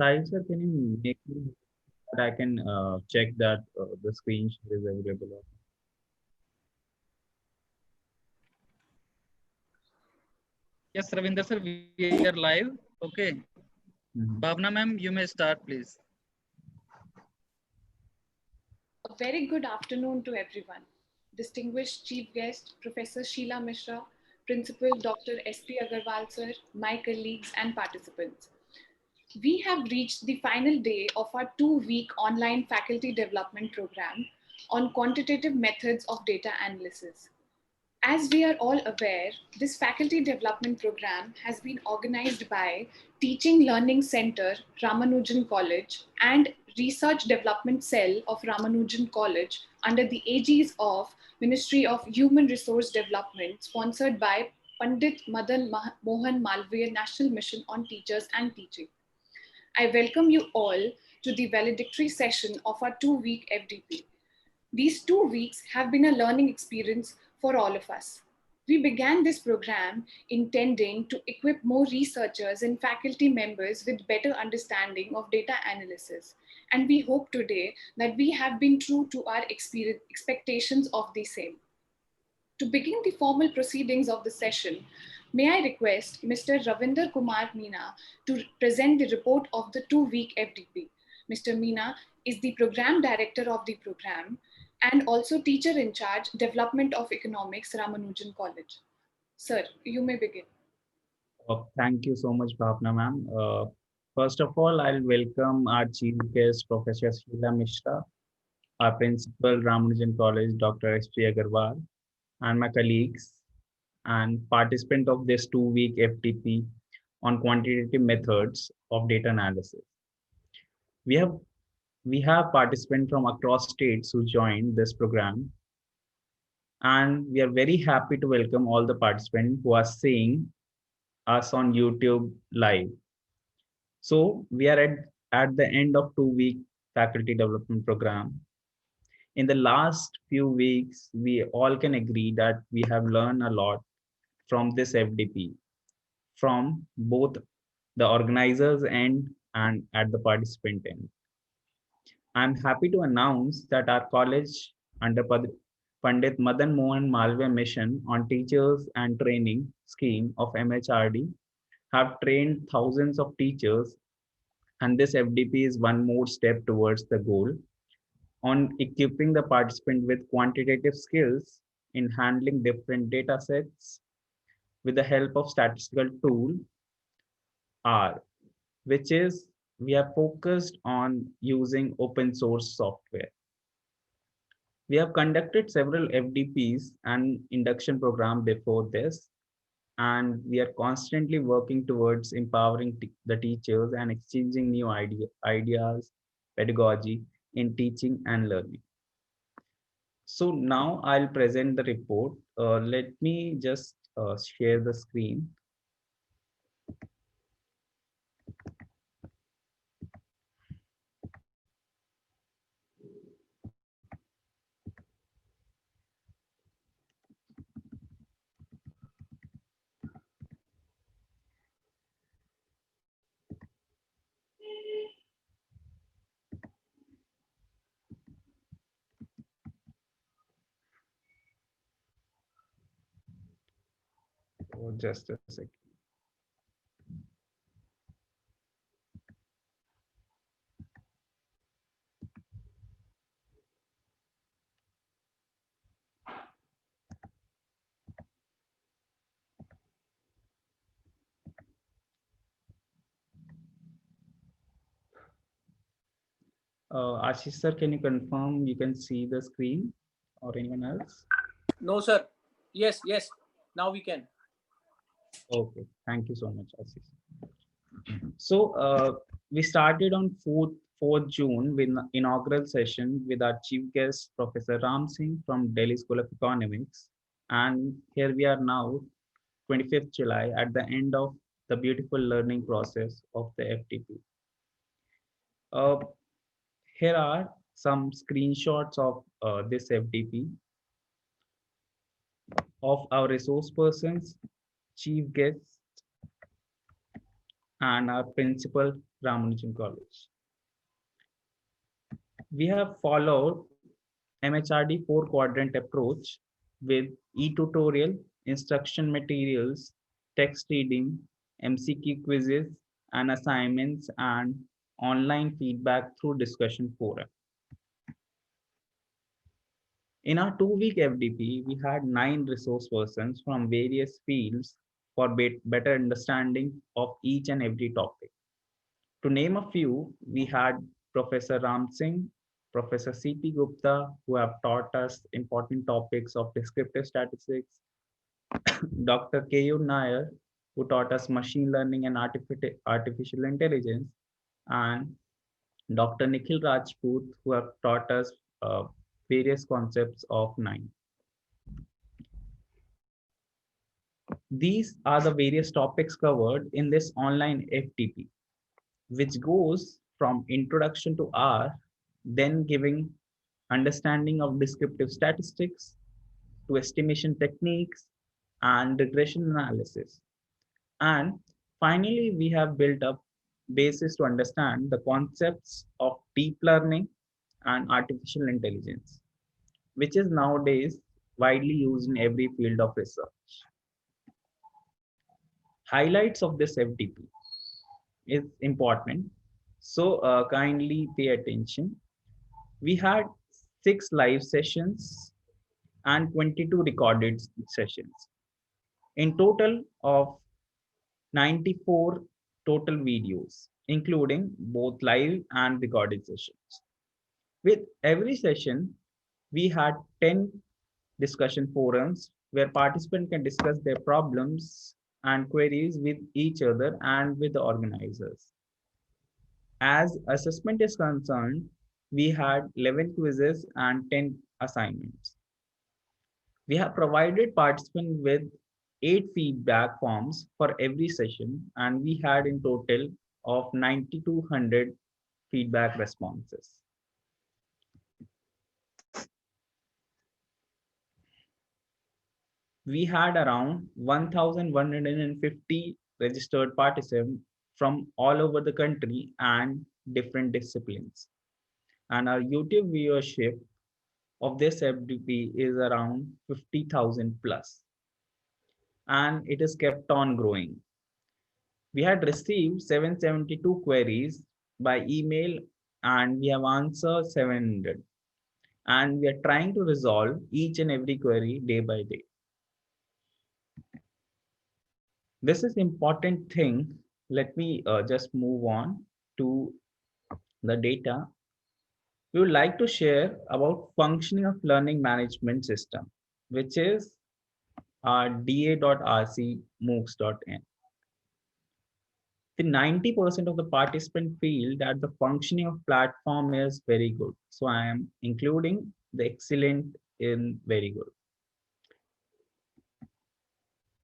Sahil sir, can you make me that I can check that the screen share is available? Yes, Ravinder sir, we are live. Okay. Mhm. Bhavna ma'am, you may start, please. A very good afternoon to everyone. Distinguished Chief Guest, Professor Sheila Mishra, Principal Dr. S.P. Agarwal sir, my colleagues and participants. We have reached the final day of our 2 week online faculty development program on quantitative methods of data analysis. As we are all aware, this faculty development program has been organized by Teaching Learning Center, Ramanujan College, and Research Development Cell of Ramanujan College under the aegis of Ministry of Human Resource Development, sponsored by Pandit Mohan Malviya National Mission on Teachers and Teaching. I welcome you all to the valedictory session of our 2 week FDP. These 2 weeks have been a learning experience for all of us. We began this program intending to equip more researchers and faculty members with better understanding of data analysis. And we hope today that we have been true to our expectations of the same. To begin the formal proceedings of the session, may I request Mr. Ravinder Kumar Meena to present the report of the 2 week FDP. Mr. Meena is the program director of the program and also teacher in charge, Development of Economics, Ramanujan College. Sir, you may begin. Thank you so much, Bhavna ma'am. First of all, I'll welcome our chief guest, Professor Sheila Mishra, our principal, Ramanujan College, Dr. S.P. Agarwal, and my colleagues and participant of this 2 week FTP on quantitative methods of data analysis. We have we have participants from across states who joined this program, and we are very happy to welcome all the participants who are seeing us on YouTube live. So we are at the end of 2 week faculty development program. In the last few weeks, we all can agree that we have learned a lot from this FDP, from both the organizers end and at the participant end. I'm happy to announce that our college under Pandit Madan Mohan Malviya Mission on Teachers and Training Scheme of MHRD have trained thousands of teachers, and this FDP is one more step towards the goal on equipping the participant with quantitative skills in handling different data sets with the help of statistical tool R, which is we are focused on using open source software. We have conducted several FDPs and induction program before this, and we are constantly working towards empowering the teachers and exchanging new ideas, pedagogy in teaching and learning. So now I'll present the report. Let me just share the screen. Just a second. Ashish sir, can you confirm you can see the screen or anyone else? No, sir. Yes, yes. Now we can. Okay, thank you so much, Ashish. So we started on 4th June with an inaugural session with our chief guest, Professor Ram Singh from Delhi School of Economics. And here we are now, 25th July, at the end of the beautiful learning process of the FTP. Uh, Here are some screenshots of this FDP of our resource persons, chief guests, and our principal, Ramanujan College. We have followed MHRD 4-quadrant approach with e-tutorial, instruction materials, text reading, MCQ quizzes, and assignments, and online feedback through discussion forum. In our 2-week FDP, we had 9 resource persons from various fields for better understanding of each and every topic. To name a few, we had Professor Ram Singh, Professor C.P. Gupta, who have taught us important topics of descriptive statistics, Dr. K.U. Nair, who taught us machine learning and artificial intelligence, and Dr. Nikhil Rajput, who have taught us various concepts of nine. These are the various topics covered in this online FTP, which goes from introduction to R, then giving understanding of descriptive statistics to estimation techniques and regression analysis. And finally, we have built up basis to understand the concepts of deep learning and artificial intelligence, which is nowadays widely used in every field of research. Highlights of this FTP is important. So kindly pay attention. We had 6 live sessions and 22 recorded sessions. In total of 94 total videos, including both live and recorded sessions. With every session, we had 10 discussion forums where participants can discuss their problems and queries with each other and with the organizers. As assessment is concerned, we had 11 quizzes and 10 assignments. We have provided participants with 8 feedback forms for every session, and we had in total of 9,200 feedback responses. We had around 1,150 registered participants from all over the country and different disciplines. And our YouTube viewership of this FDP is around 50,000 plus. And it is kept on growing. We had received 772 queries by email and we have answered 700. And we are trying to resolve each and every query day by day. This is important thing. Let me just move on to the data. We would like to share about functioning of learning management system, which is our da.rc moocs.in. The 90% of the participant feel that the functioning of platform is very good. So I am including the excellent in very good.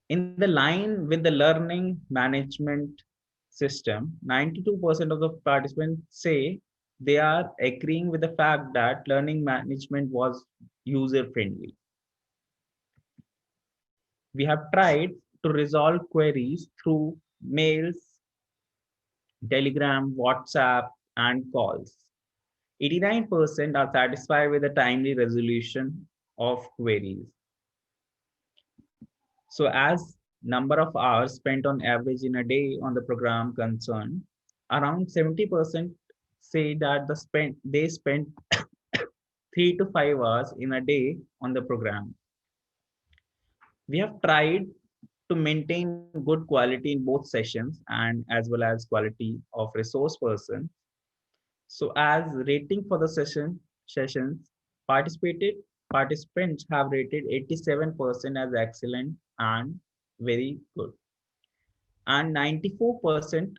In the line with the learning management system, 92% of the participants say they are agreeing with the fact that learning management was user friendly. We have tried to resolve queries through mails, Telegram, WhatsApp, and calls. 89% are satisfied with the timely resolution of queries. So as number of hours spent on average in a day on the program concerned, around 70% say that they spend 3 to 5 hours in a day on the program. We have tried to maintain good quality in both sessions and as well as quality of resource person. So as rating for the sessions participants have rated 87% as excellent and very good. And 94%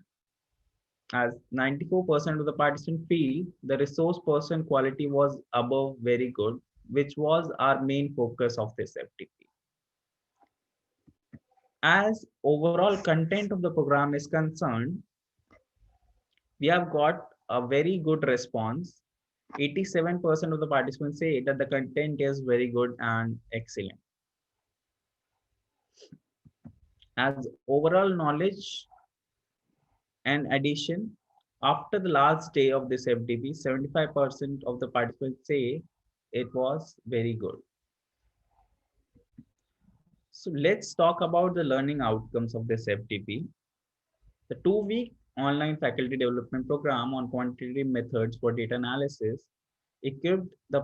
of the participants feel the resource person quality was above very good, which was our main focus of this FTP. As overall content of the program is concerned, we have got a very good response. 87% of the participants say that the content is very good and excellent. As overall knowledge, In addition, after the last day of this FDP, 75% of the participants say it was very good. So let's talk about the learning outcomes of this FDP. The 2-week online faculty development program on quantitative methods for data analysis equipped the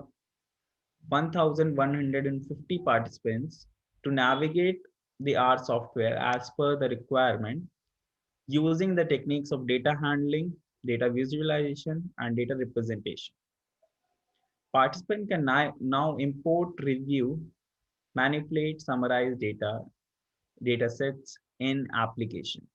1,150 participants to navigate the R software as per the requirement using the techniques of data handling, data visualization, and data representation. Participants can now import, review, manipulate, summarize data sets in applications.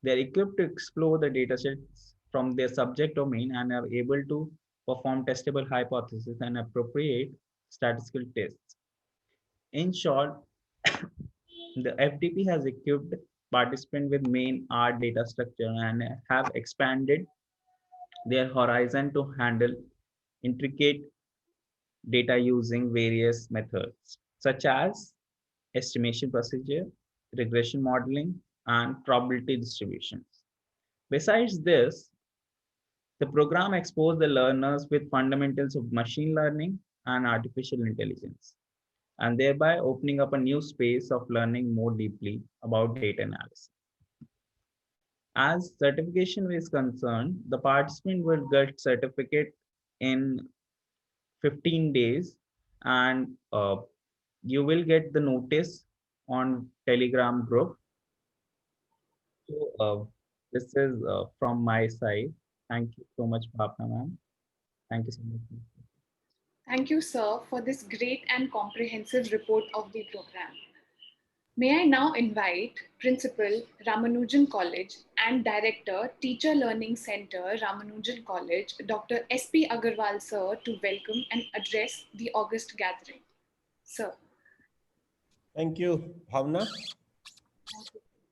They're equipped to explore the datasets from their subject domain and are able to perform testable hypotheses and appropriate statistical tests. In short, the FTP has equipped participants with main R data structure and have expanded their horizon to handle intricate data using various methods, such as estimation procedure, regression modeling, and probability distributions. Besides this, the program exposed the learners with fundamentals of machine learning and artificial intelligence, and thereby opening up a new space of learning more deeply about data analysis. As certification is concerned, the participant will get certificate in 15 days, and you will get the notice on Telegram group. So this is from my side. Thank you so much, Bhavna ma'am. Thank you so much. Thank you, sir, for this great and comprehensive report of the program. May I now invite Principal Ramanujan College and Director Teacher Learning Center Ramanujan College, Dr. S.P. Agarwal sir, to welcome and address the August gathering. Sir. Thank you, Bhavna.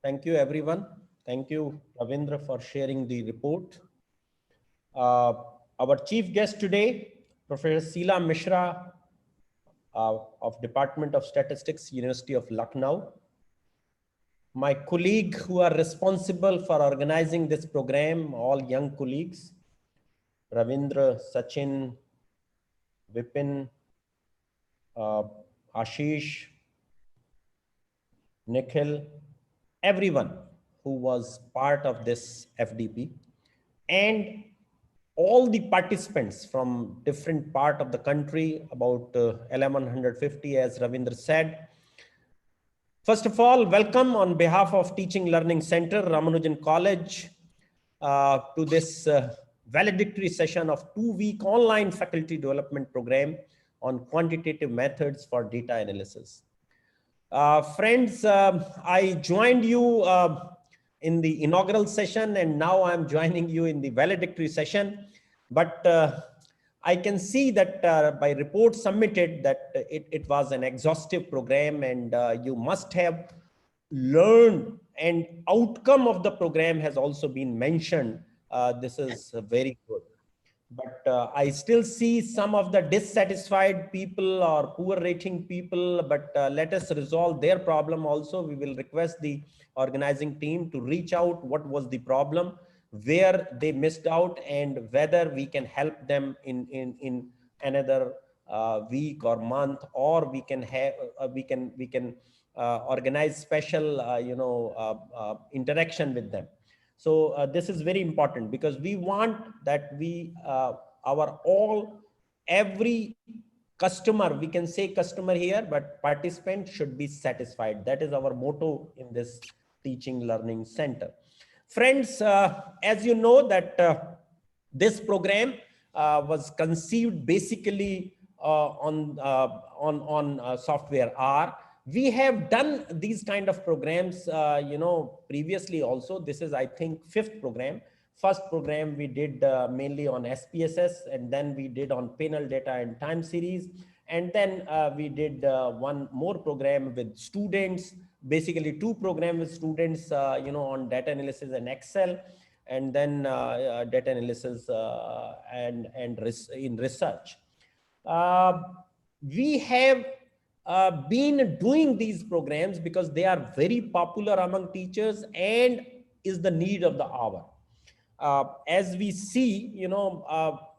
Thank you, everyone. Thank you, Ravindra, for sharing the report. Our chief guest today, Professor Sheila Mishra of Department of Statistics, University of Lucknow. My colleague who are responsible for organizing this program, all young colleagues, Ravindra, Sachin, Vipin, Ashish, Nikhil, everyone who was part of this FDP, and all the participants from different part of the country, about 1150, as Ravindra said. First of all, welcome on behalf of Teaching Learning Center, Ramanujan College, to this valedictory session of 2-week online faculty development program on quantitative methods for data analysis. Friends, I joined you in the inaugural session, and now I'm joining you in the valedictory session. But I can see that by report submitted that it was an exhaustive program, and you must have learned, and outcome of the program has also been mentioned. This is very good. But I still see some of the dissatisfied people or poor rating people, but let us resolve their problem also. We will request the organizing team to reach out what was the problem, where they missed out, and whether we can help them in another week or month, or we can have we can organize special interaction with them. So this is very important, because we want that every customer, we can say customer here, but participant should be satisfied. That is our motto in this teaching learning center. Friends, as you know that this program was conceived basically on software R. We have done these kind of programs, previously also. This is, I think, 5th program. First program we did mainly on SPSS, and then we did on panel data and time series. And then we did one more program with students, basically 2 programs with students, on data analysis and Excel, and then data analysis in research. We have been doing these programs because they are very popular among teachers, and is the need of the hour. As we see,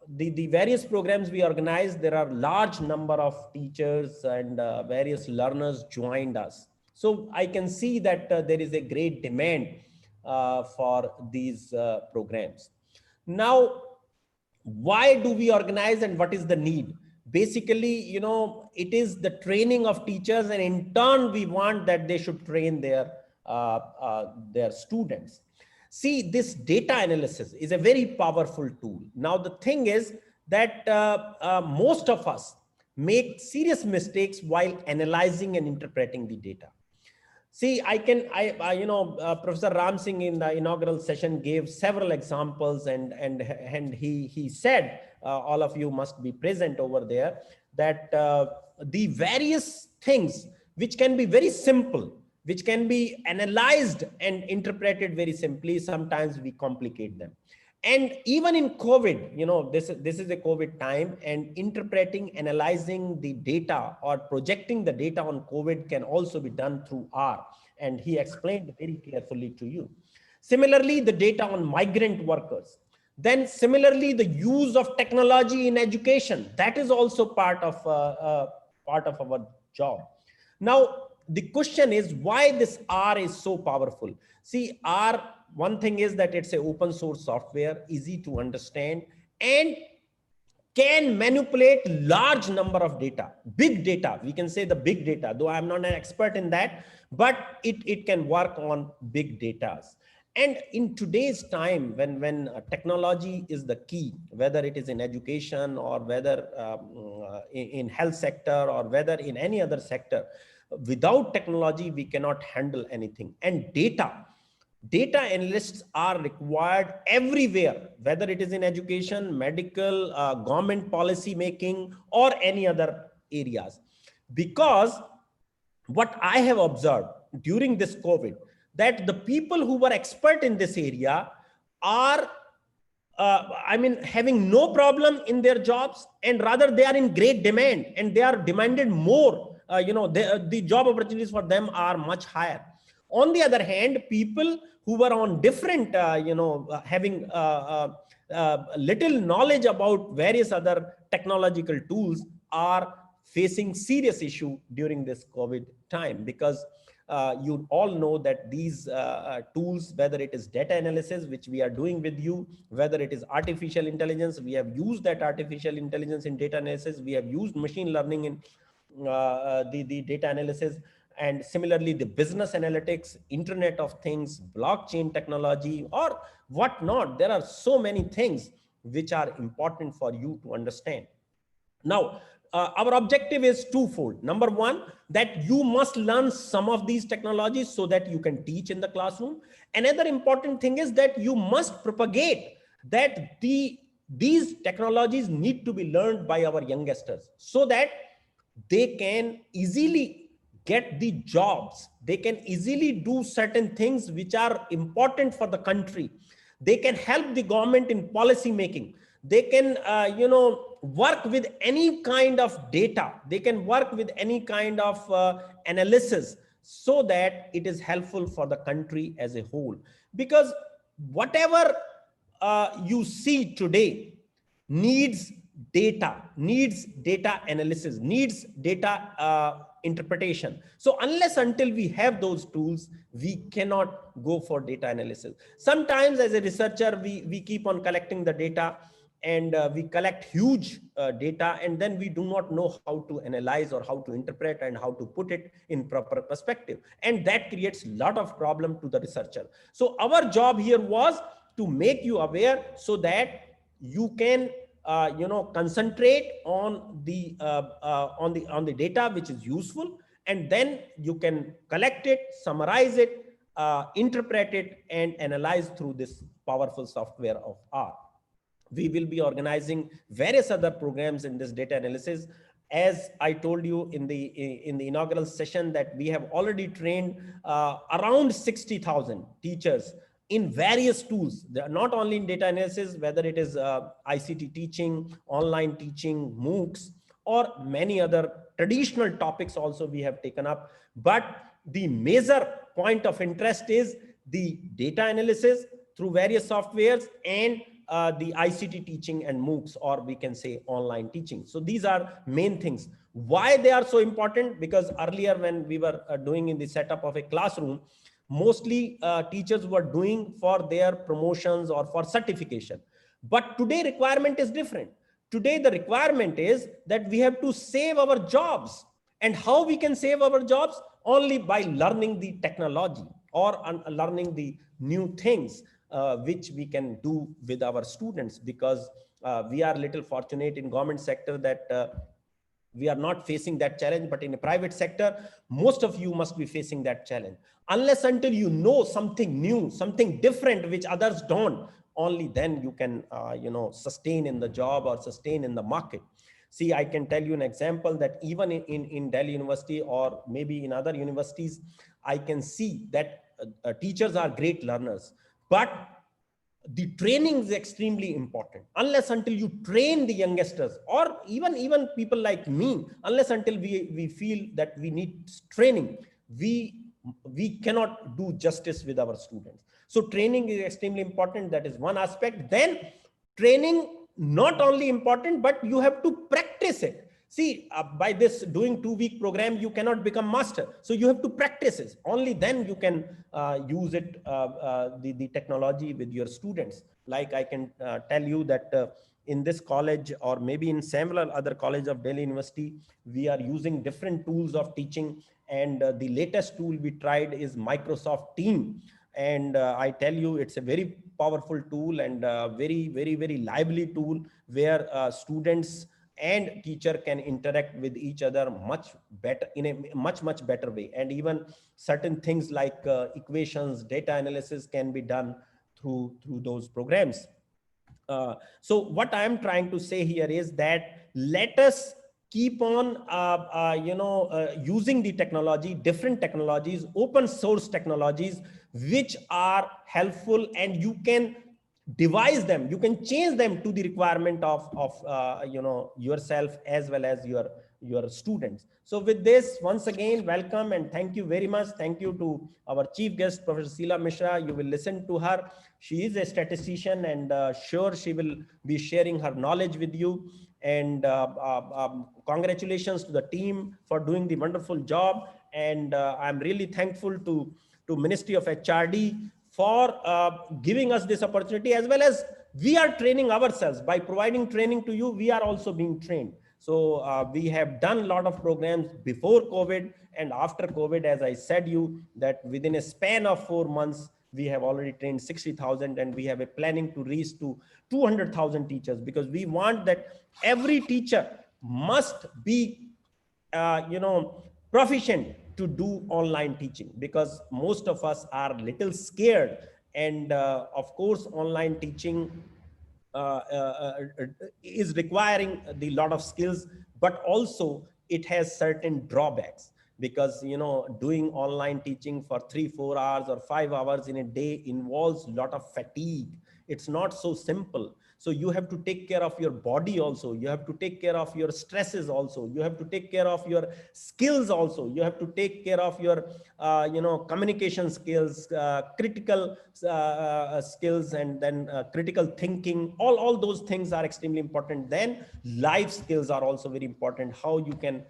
the various programs we organize, there are large number of teachers and various learners joined us. So I can see that there is a great demand for these programs. Now, why do we organize and what is the need? Basically, it is the training of teachers, and in turn we want that they should train their students. See, this data analysis is a very powerful tool. Now the thing is that most of us make serious mistakes while analyzing and interpreting the data. See, Professor Ram Singh in the inaugural session gave several examples, and he said, all of you must be present over there, that the various things which can be very simple, which can be analyzed and interpreted very simply, sometimes we complicate them. And even in COVID, this is a COVID time, and interpreting, analyzing the data or projecting the data on COVID can also be done through R. And he explained very carefully to you. Similarly, the data on migrant workers. Then similarly, the use of technology in education, that is also part of our job. Now, the question is why this R is so powerful. See, R, one thing is that it's an open source software, easy to understand, and can manipulate large number of data, big data. We can say the big data, though I'm not an expert in that, but it can work on big data. And in today's time, when technology is the key, whether it is in education or whether in health sector or whether in any other sector, without technology, we cannot handle anything. And data analysts are required everywhere, whether it is in education, medical, government policy making, or any other areas. Because what I have observed during this COVID, that the people who were expert in this area are having no problem in their jobs, and rather they are in great demand and they are demanded more. The job opportunities for them are much higher. On the other hand, people who were on different, having little knowledge about various other technological tools are facing serious issue during this COVID time, because you all know that these tools, whether it is data analysis, which we are doing with you, whether it is artificial intelligence, we have used that artificial intelligence in data analysis, we have used machine learning in the data analysis, and similarly the business analytics, Internet of Things, blockchain technology, or whatnot. There are so many things which are important for you to understand. Now, our objective is twofold. Number one, that you must learn some of these technologies so that you can teach in the classroom. Another important thing is that you must propagate that these technologies need to be learned by our youngsters so that they can easily get the jobs. They can easily do certain things which are important for the country. They can help the government in policy making. They can, work with any kind of data. They can work with any kind of analysis so that it is helpful for the country as a whole. Because whatever you see today needs data analysis, needs data interpretation. So unless until we have those tools, we cannot go for data analysis. Sometimes as a researcher, we keep on collecting the data, and we collect huge data, and then we do not know how to analyze or how to interpret and how to put it in proper perspective. And that creates a lot of problem to the researcher. So our job here was to make you aware so that you can concentrate on the data which is useful, and then you can collect it, summarize it, interpret it, and analyze through this powerful software of R. We will be organizing various other programs in this data analysis. As I told you in the inaugural session, that we have already trained around 60,000 teachers in various tools. They are not only in data analysis, whether it is ICT teaching, online teaching, MOOCs, or many other traditional topics also we have taken up. But the major point of interest is the data analysis through various softwares, and the ICT teaching and MOOCs, or we can say online teaching. So these are main things. Why they are so important? Because earlier when we were doing in the setup of a classroom, mostly teachers were doing for their promotions or for certification. But today requirement is different. Today the requirement is that we have to save our jobs. And how we can save our jobs? Only by learning the technology or learning the new things which we can do with our students, because we are little fortunate in government sector that we are not facing that challenge. But in a private sector, most of you must be facing that challenge. Unless until you know something new, something different which others don't, only then you can sustain in the job or sustain in the market. See, I can tell you an example that even in Delhi University or maybe in other universities, I can see that teachers are great learners, but the training is extremely important. Unless until you train the youngsters, or even people like me, unless until we feel that we need training, we cannot do justice with our students. So training is extremely important. That is one aspect. Then training not only important, but you have to practice it. See, by this doing 2-week program, you cannot become master. So you have to practice it. Only then you can use it, the technology with your students. Like I can tell you that in this college, or maybe in several other colleges of Delhi University, we are using different tools of teaching. And the latest tool we tried is Microsoft Team. And I tell you, it's a very powerful tool, and very lively tool, where students and teacher can interact with each other much better, in a much better way. And even certain things like equations, data analysis can be done through those programs. So what I am trying to say here is that let us keep on using the technology, different technologies, open source technologies, which are helpful, and you can devise them, you can change them to the requirement of yourself as well as your students. So with this, once again, welcome and thank you very much. Thank you to our chief guest, Professor Sheila Mishra. You will listen to her. She is a statistician, and sure, she will be sharing her knowledge with you. And congratulations to the team for doing the wonderful job. And I'm really thankful to Ministry of HRD for giving us this opportunity, as well as we are training ourselves. By providing training to you, we are also being trained. So we have done a lot of programs before COVID and after COVID. As I said you, that within a span of 4 months, we have already trained 60,000, and we have a planning to reach to 200,000 teachers, because we want that every teacher must be proficient to do online teaching, because most of us are little scared. And of course, online teaching is requiring the lot of skills, but also it has certain drawbacks, because doing online teaching for 3-4 hours or 5 hours in a day involves a lot of fatigue. It's not so simple. So you have to take care of your body also, you have to take care of your stresses also, you have to take care of your skills also, you have to take care of your communication skills, critical skills, and then critical thinking. All those things are extremely important. Then life skills are also very important. How you can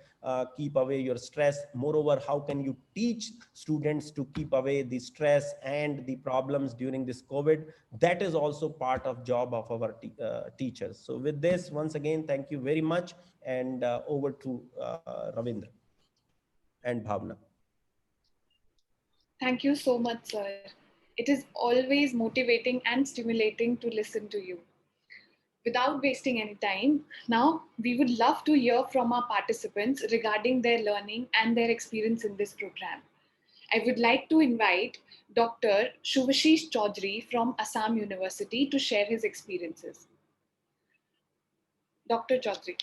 keep away your stress. Moreover, how can you teach students to keep away the stress and the problems during this COVID? That is also part of job of our teachers. So with this, once again, thank you very much. And over to Ravindra and Bhavna. Thank you so much, sir. It is always motivating and stimulating to listen to you. Without wasting any time, now we would love to hear from our participants regarding their learning and their experience in this program. I would like to invite Dr. Shubhashish Chaudhary from Assam University to share his experiences. Dr. Chaudhary.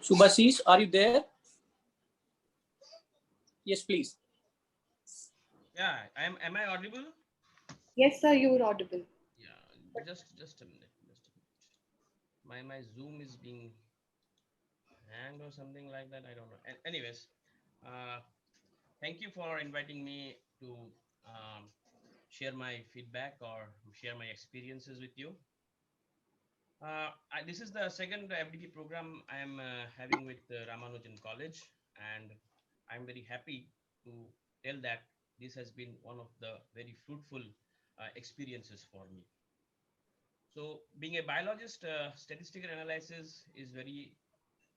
Subhasish, are you there? Yes, please. Yeah, am I audible? Yes, sir, you are audible. Yeah, just a minute. Just a minute. My Zoom is being hanged or something like that. I don't know. Anyways, uh, Thank you for inviting me to share my feedback or share my experiences with you. This is the second FDP program I am having with Ramanujan College, and I'm very happy to tell that this has been one of the very fruitful experiences for me. So, being a biologist, statistical analysis is very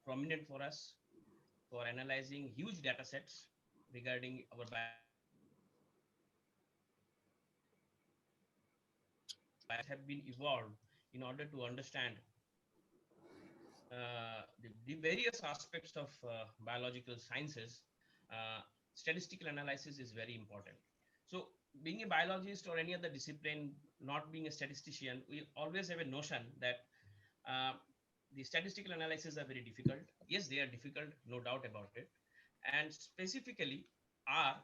prominent for us for analyzing huge data sets regarding our have been evolved in order to understand the various aspects of biological sciences. uh, Statistical analysis is very important. So, being a biologist or any other discipline, not being a statistician, we always have a notion that uh, the statistical analysis are very difficult. Yes, they are difficult, no doubt about it. And specifically, R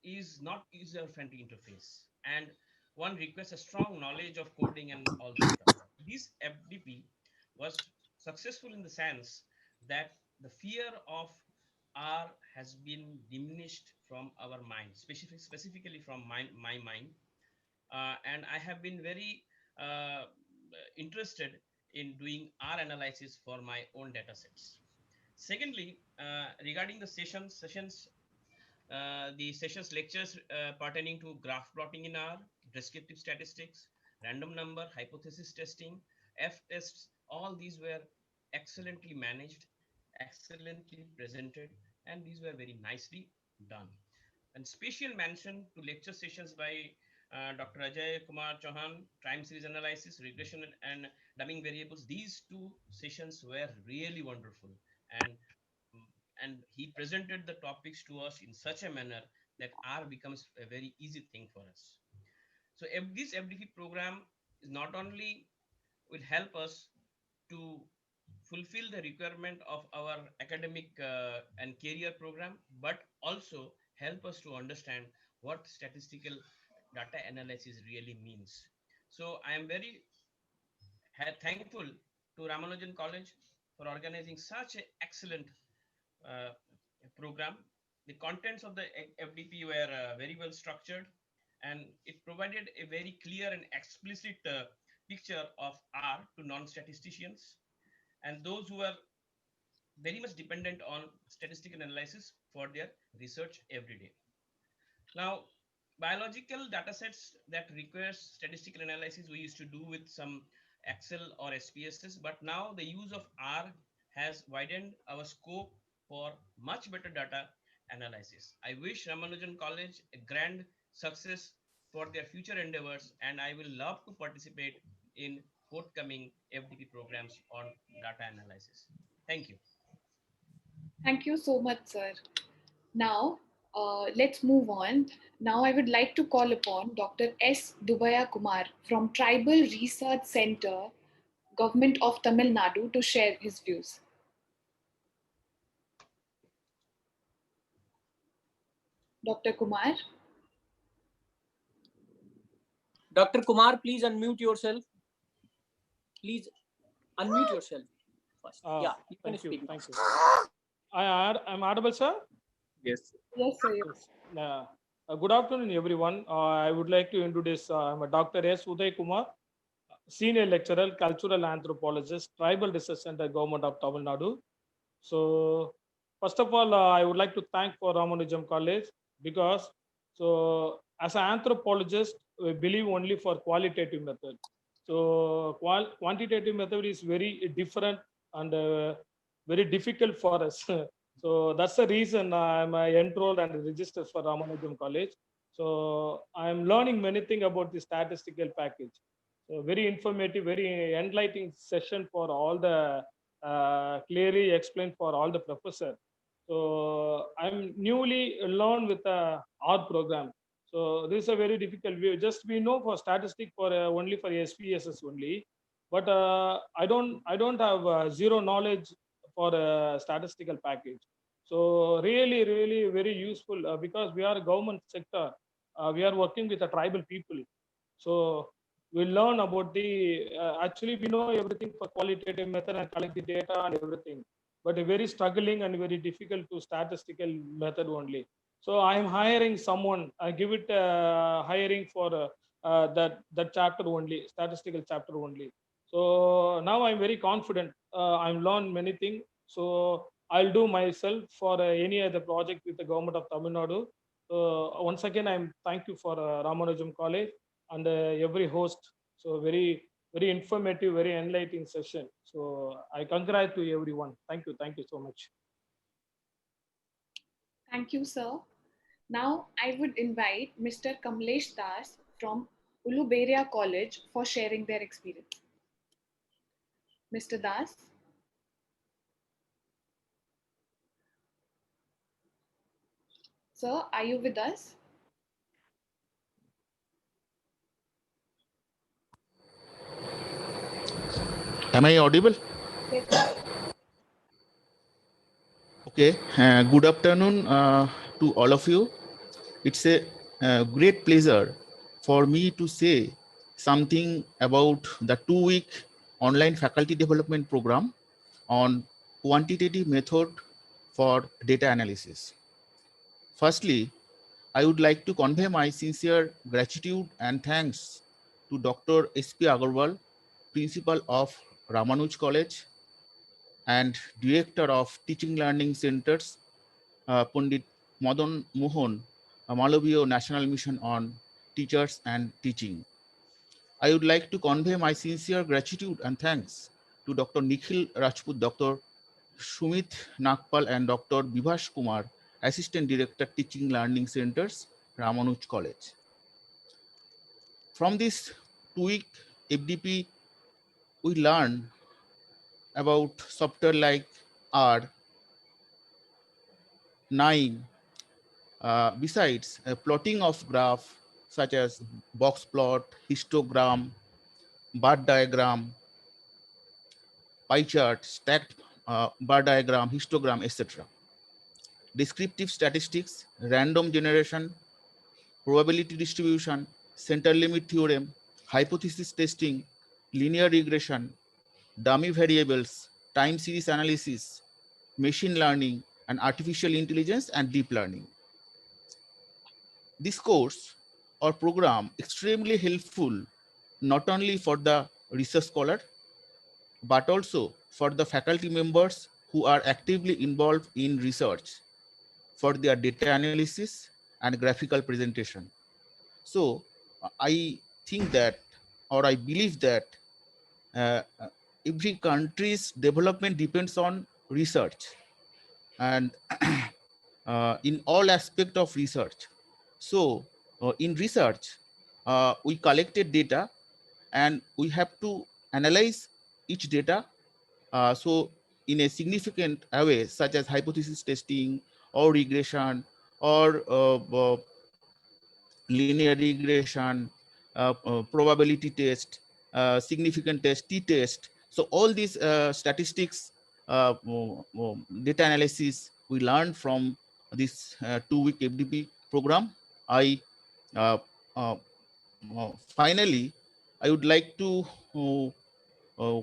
is not user friendly interface, and one requires a strong knowledge of coding and all those stuff. This FDP was successful in the sense that the fear of R has been diminished from our mind, specifically from my mind. And I have been very interested in doing R analysis for my own data sets. Secondly, regarding the sessions, the sessions lectures pertaining to graph plotting in R, descriptive statistics, random number, hypothesis testing, F tests, all these were excellently managed, excellently presented, and these were very nicely done. And special mention to lecture sessions by Dr. Ajay Kumar Chauhan, time series analysis, regression and dumbing variables. These two sessions were really wonderful. And and he presented the topics to us in such a manner that R becomes a very easy thing for us. So this FDP program is not only will help us to fulfill the requirement of our academic and career program, but also help us to understand what statistical data analysis really means. So I am very thankful to Ramanujan College for organizing such an excellent uh, program. The contents of the FDP were very well structured, and it provided a very clear and explicit picture of R to non-statisticians and those who are very much dependent on statistical analysis for their research every day. Now, biological data sets that requires statistical analysis we used to do with some Excel or SPSS, but now the use of R has widened our scope for much better data analysis. I wish Ramanujan College a grand success for their future endeavors, and I will love to participate in forthcoming FDP programs on data analysis. Thank you. Thank you so much, sir. Now, let's move on. Now, I would like to call upon Dr. S. Dubaya Kumar from Tribal Research Center, Government of Tamil Nadu, to share his views. Dr. Kumar. Dr. Kumar, please unmute yourself. Please unmute yourself first. Yeah, you can Thank you. speak. Thank you. I'm audible, sir? Yes. Yes, sir. Yes. Good afternoon, everyone. I would like to introduce I'm a Dr. S. Uday Kumar, Senior Lecturer, Cultural Anthropologist, Tribal Research Center, Government of Tamil Nadu. So, first of all, I would like to thank for Ramanujam College because, so as an anthropologist, we believe only for qualitative method. So, quantitative method is very different and very difficult for us. So that's the reason I'm enrolled and registered for Ramanujam College. So I'm learning many things about the statistical package. So very informative, very enlightening session for all the clearly explained for all the professor. So I'm newly learned with the R program. So this is a very difficult view. Just we know for statistic for only for SPSS only, but I don't have zero knowledge for a statistical package. So really very useful because we are a government sector. We are working with the tribal people. So we learn about the, actually we know everything for qualitative method and collect the data and everything, but very struggling and very difficult to statistical method only. So I am hiring someone. I give it hiring for that chapter only, statistical chapter only. So now I'm very confident. I've learned many things. So I'll do myself for any other project with the government of Tamil Nadu. Once again, I'm thank you for Ramanujam College and every host. So very informative, very enlightening session. So I congratulate to everyone. Thank you so much. Thank you, sir. Now I would invite Mr. Kamlesh Das from Uluberia College for sharing their experience. Mr. Das? Sir, are you with us? Am I audible? Yes. Okay. Good afternoon to all of you. It's a great pleasure for me to say something about the 2-week online faculty development program on quantitative method for data analysis. Firstly, I would like to convey my sincere gratitude and thanks to Dr. S.P. Agarwal, Principal of Ramanuj College and Director of Teaching Learning Centers, Pandit Madan Mohan, Malaviya National Mission on Teachers and Teaching. I would like to convey my sincere gratitude and thanks to Dr. Nikhil Rajput, Dr. Sumit Nagpal, and Dr. Vibhash Kumar, Assistant Director, Teaching Learning Centers, Ramanuj College. From this 2-week FDP, we learn about software like R, 9, besides plotting of graph such as box plot, histogram, bar diagram, pie chart, stacked bar diagram, histogram, etc. Descriptive statistics, random generation, probability distribution, center limit theorem, hypothesis testing, linear regression, dummy variables, time series analysis, machine learning, and artificial intelligence and deep learning. This course or program extremely helpful not only for the research scholar, but also for the faculty members who are actively involved in research for their data analysis and graphical presentation. So I think that, or I believe that uh, every country's development depends on research and in all aspect of research. So in research, we collected data and we have to analyze each data. So in a significant way, such as hypothesis testing or regression or linear regression, probability test, significant test, t-test. So all these statistics, data analysis, we learned from this 2-week FDP program. I uh, finally, I would like to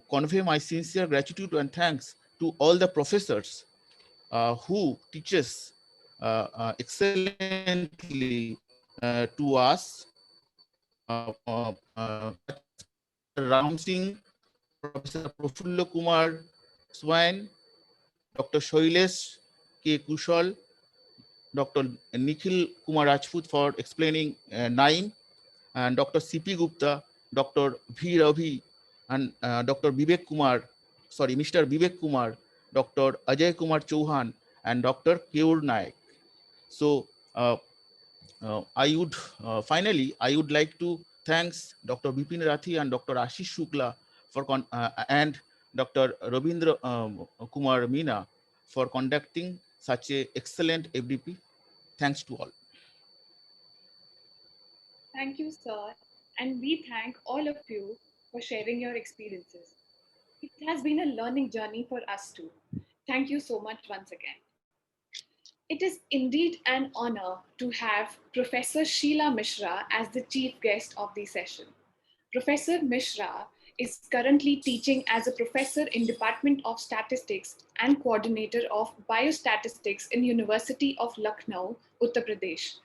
convey my sincere gratitude and thanks to all the professors who teaches excellently to us, Ram Singh, Professor Prafulla Kumar Swain, Dr. Shailesh K. Kushal, Dr. Nikhil Kumar Rajput for explaining 9, and Dr. C.P. Gupta, Dr. V. Ravi, and Dr. Vivek Kumar, sorry, Mr. Vivek Kumar, Dr. Ajay Kumar Chauhan, and Dr. Keur Naik. So finally, I would like to thanks Dr. Bipin Rathi and Dr. Ashish Shukla for and Dr. Rabindra Kumar Meena for conducting such a excellent FDP. Thanks to all. Thank you, sir. And we thank all of you for sharing your experiences. It has been a learning journey for us too. Thank you so much once again. It is indeed an honor to have Professor Sheila Mishra as the chief guest of the session. Professor Mishra is currently teaching as a professor in Department of Statistics and coordinator of Biostatistics in University of Lucknow, Uttar Pradesh.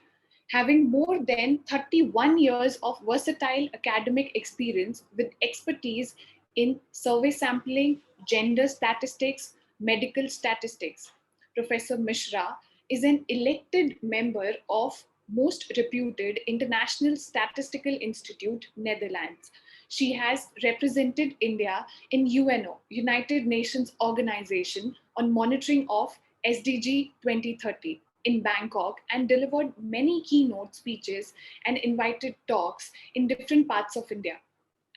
Having more than 31 years of versatile academic experience with expertise in survey sampling, gender statistics, medical statistics. Professor Mishra is an elected member of most reputed International Statistical Institute, Netherlands. She has represented India in UNO, United Nations Organization on Monitoring of SDG 2030 in Bangkok and delivered many keynote speeches and invited talks in different parts of India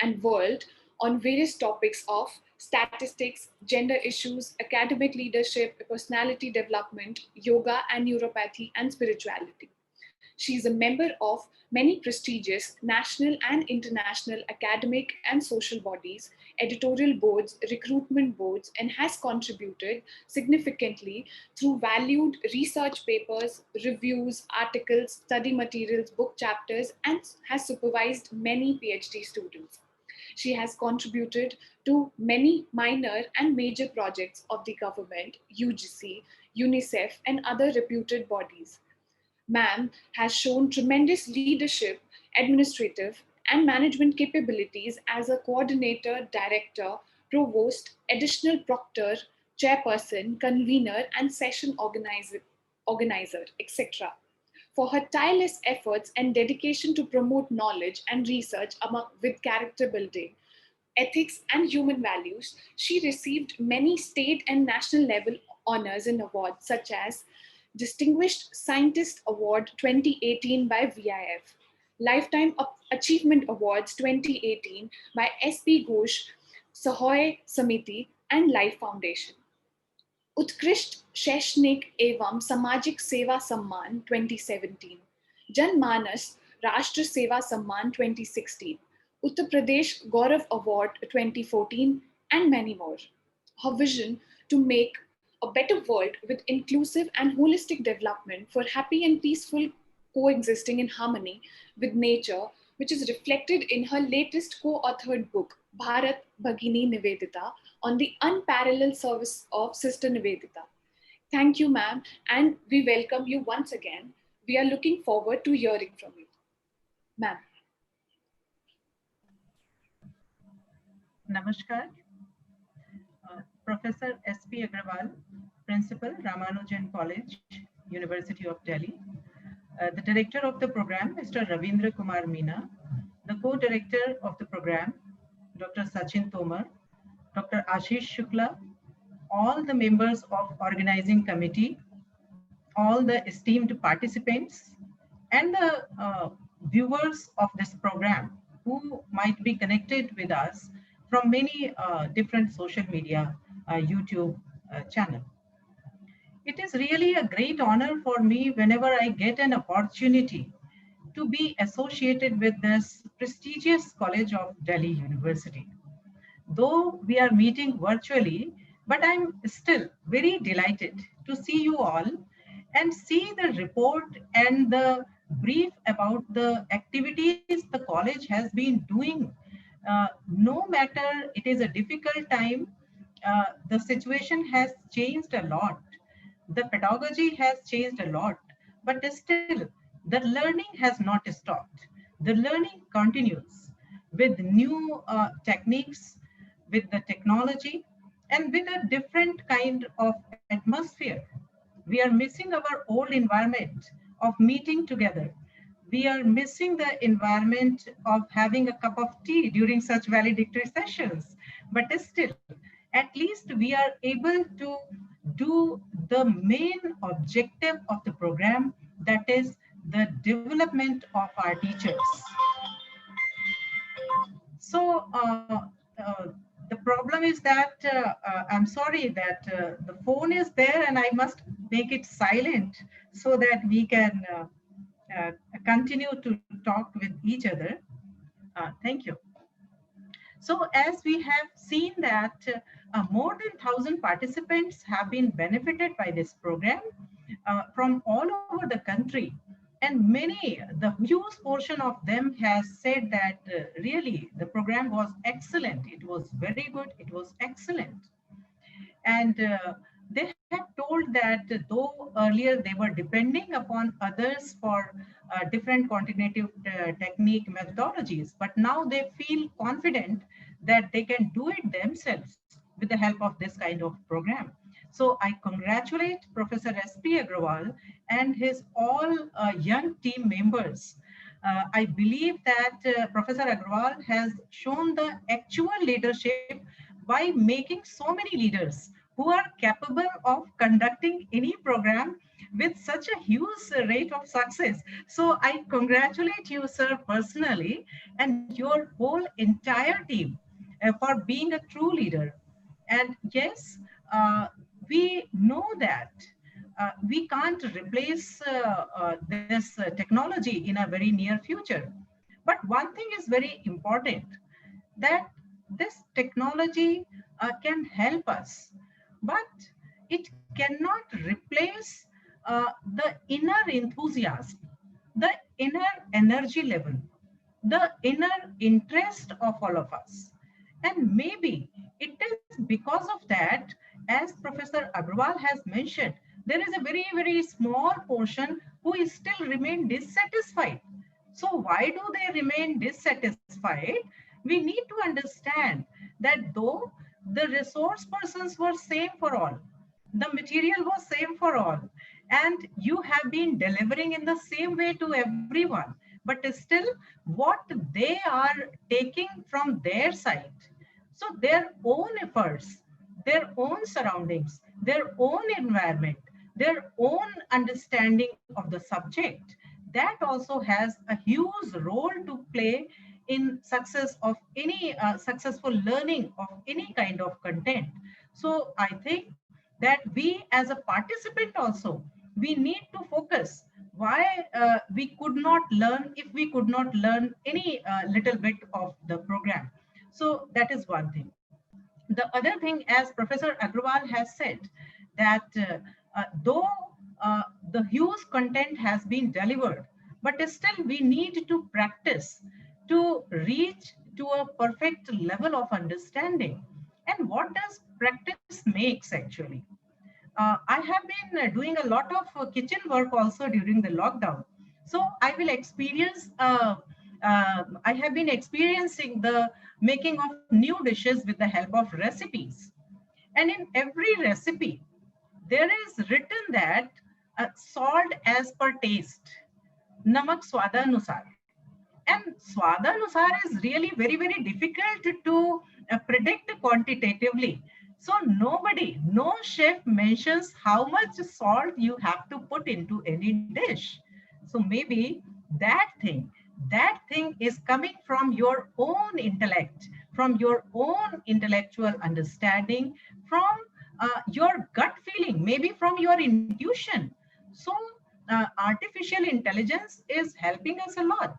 and world on various topics of statistics, gender issues, academic leadership, personality development, yoga and neuropathy, and spirituality. She is a member of many prestigious national and international academic and social bodies, editorial boards, recruitment boards, and has contributed significantly through valued research papers, reviews, articles, study materials, book chapters, and has supervised many PhD students. She has contributed to many minor and major projects of the government, UGC, UNICEF, and other reputed bodies. Ma'am has shown tremendous leadership, administrative, and management capabilities as a coordinator, director, provost, additional proctor, chairperson, convener, and session organizer, etc. For her tireless efforts and dedication to promote knowledge and research with character building, ethics, and human values, she received many state and national level honors and awards such as Distinguished Scientist Award 2018 by VIF, Lifetime Achievement Awards 2018 by SP Ghosh, Sahoy Samiti, and Life Foundation. उत्कृष्ट शैक्षणिक एवं सामाजिक सेवा सम्मान 2017, जनमानस राष्ट्र सेवा सम्मान 2016, Uttar Pradesh Gaurav Award 2014, and many more. Her vision to make a better world with inclusive and holistic development for happy and peaceful coexisting in harmony with nature, which is reflected in her latest co-authored book, Bharat Bhagini Nivedita, on the unparalleled service of Sister Nivedita. Thank you, ma'am, and we welcome you once again. We are looking forward to hearing from you. Ma'am. Namaskar. Professor S.P. Agrawal, Principal, Ramanujan College, University of Delhi. The Director of the program, Mr. Ravindra Kumar Meena. The Co-Director of the program, Dr. Sachin Tomar, Dr. Ashish Shukla, all the members of organizing committee, all the esteemed participants, and the viewers of this program who might be connected with us from many different social media, YouTube channel. It is really a great honor for me whenever I get an opportunity to be associated with this prestigious college of Delhi University. Though we are meeting virtually, but I'm still very delighted to see you all and see the report and the brief about the activities the college has been doing. No matter it is a difficult time, the situation has changed a lot. The pedagogy has changed a lot, but still the learning has not stopped. The learning continues with new techniques, with the technology, and with a different kind of atmosphere. We are missing our old environment of meeting together. We are missing the environment of having a cup of tea during such valedictory sessions. But still, at least we are able to do the main objective of the program, that is the development of our teachers. So the problem is that I'm sorry that the phone is there and I must make it silent so that we can continue to talk with each other. Thank you. So as we have seen that more than 1,000 participants have been benefited by this program from all over the country. And the huge portion of them has said that really the program was excellent. It was very good. It was excellent. And they have told that though earlier they were depending upon others for different quantitative technique methodologies, but now they feel confident that they can do it themselves with the help of this kind of program. So I congratulate Professor S.P. Agrawal and his all young team members. I believe that Professor Agrawal has shown the actual leadership by making so many leaders who are capable of conducting any program with such a huge rate of success. So I congratulate you, sir, personally, and your whole entire team for being a true leader. And yes, we know that we can't replace this technology in a very near future. But one thing is very important, that this technology can help us, but it cannot replace the inner enthusiasm, the inner energy level, the inner interest of all of us. And maybe it is because of that, as Professor Agrawal has mentioned, there is a very, very small portion who is still remain dissatisfied. So why do they remain dissatisfied? We need to understand that though the resource persons were same for all, the material was same for all, and you have been delivering in the same way to everyone, but still what they are taking from their side, so their own efforts, their own surroundings, their own environment, their own understanding of the subject, that also has a huge role to play in success of any successful learning of any kind of content. So I think that we as a participant also, we need to focus why we could not learn, if we could not learn any little bit of the program. So that is one thing. The other thing, as Professor Agrawal has said, that though the huge content has been delivered, but still we need to practice to reach to a perfect level of understanding. And what does practice makes actually? I have been doing a lot of kitchen work also during the lockdown. So I will experience, I have been experiencing the making of new dishes with the help of recipes. And in every recipe, there is written that salt as per taste, namak swadanusar. And swadanusar is really very, very difficult to predict quantitatively. So nobody, no chef mentions how much salt you have to put into any dish. So maybe that thing is coming from your own intellect, from your own intellectual understanding, from your gut feeling, maybe from your intuition. So artificial intelligence is helping us a lot.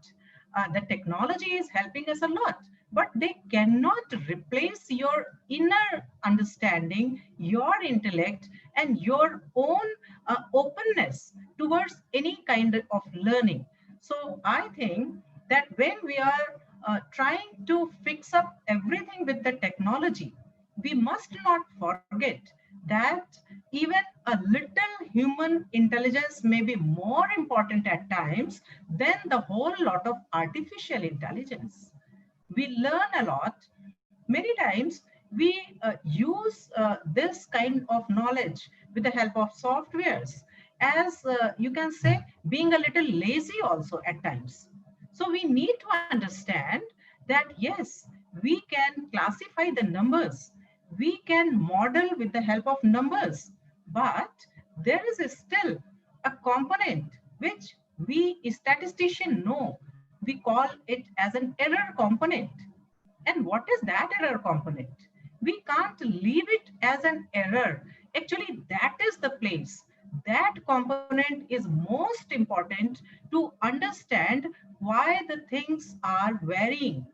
The technology is helping us a lot, but they cannot replace your inner understanding, your intellect, and your own openness towards any kind of learning. So I think that when we are trying to fix up everything with the technology, we must not forget that even a little human intelligence may be more important at times than the whole lot of artificial intelligence. We learn a lot. Many times we use this kind of knowledge with the help of softwares as you can say being a little lazy also at times. So we need to understand that yes, we can classify the numbers, we can model with the help of numbers, but there is still a component which we statistician know. We call it as an error component. And what is that error component? We can't leave it as an error. Actually, that is the place. That component is most important to understand why the things are varying.